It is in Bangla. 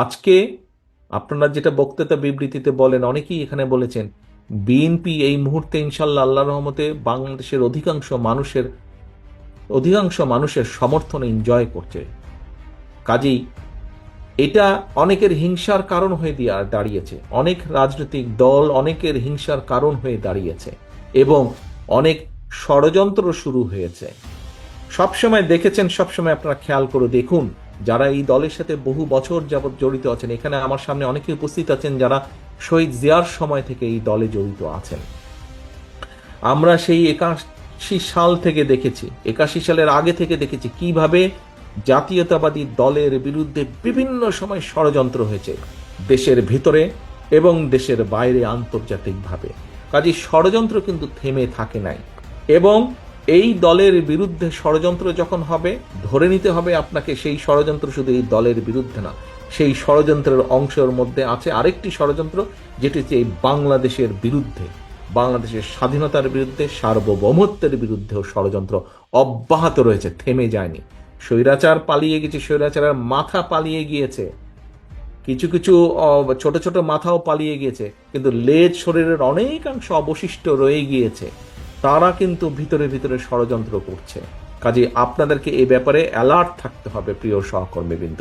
আজকে আপনারা যেটা বক্তৃতা বিবৃতিতে বলেন, অনেকেই এখানে বলেছেন বিএনপি এই মুহূর্তে ইনশাল্লাহ আল্লাহর রহমতে বাংলাদেশের অধিকাংশ মানুষের সমর্থন এনজয় করছে। কাজেই এটা অনেকের হিংসার কারণ হয়ে দাঁড়িয়েছে, অনেক রাজনৈতিক দল অনেকের হিংসার কারণ হয়ে দাঁড়িয়েছে এবং অনেক ষড়যন্ত্র শুরু হয়েছে। সবসময় দেখেছেন, সবসময় আপনারা খেয়াল করে দেখুন, যারা এই দলের সাথে বহু বছর যাবৎ জড়িত আছেন, এখানে আমার সামনে অনেকে উপস্থিত আছেন যারা শহীদ জিয়ার সময় থেকে এই দলে জড়িত আছেন। আমরা সেই 81 সাল থেকে দেখেছি, 81 সালের আগে থেকে দেখেছি কিভাবে জাতীয়তাবাদী দলের বিরুদ্ধে বিভিন্ন সময় ষড়যন্ত্র হয়েছে, দেশের ভিতরে এবং দেশের বাইরে আন্তর্জাতিকভাবে। কাজে ষড়যন্ত্র কিন্তু থেমে থাকে নাই। এবং এই দলের বিরুদ্ধে ষড়যন্ত্র যখন হবে, ধরে নিতে হবে আপনাকে সেই ষড়যন্ত্র শুধু এই দলের বিরুদ্ধে না, সেই ষড়যন্ত্রের অংশের মধ্যে আছে আরেকটি ষড়যন্ত্র, যেটি হচ্ছে এই বাংলাদেশের বিরুদ্ধে, বাংলাদেশের স্বাধীনতার বিরুদ্ধে, সার্বভৌমত্বের বিরুদ্ধেও ষড়যন্ত্র অব্যাহত রয়েছে, থেমে যায়নি। স্বৈরাচার পালিয়ে গেছে, স্বৈরাচারের মাথা পালিয়ে গিয়েছে, কিছু কিছু ছোট ছোট মাথাও পালিয়ে গিয়েছে, কিন্তু লেজ শরীরের অনেকাংশ অবশিষ্ট রয়ে গিয়েছে। তারা কিন্তু ভিতরে ভিতরে ষড়যন্ত্র করছে। কাজে আপনাদেরকে এ ব্যাপারে অ্যালার্ট থাকতে হবে প্রিয় সহকর্মীবৃন্দ।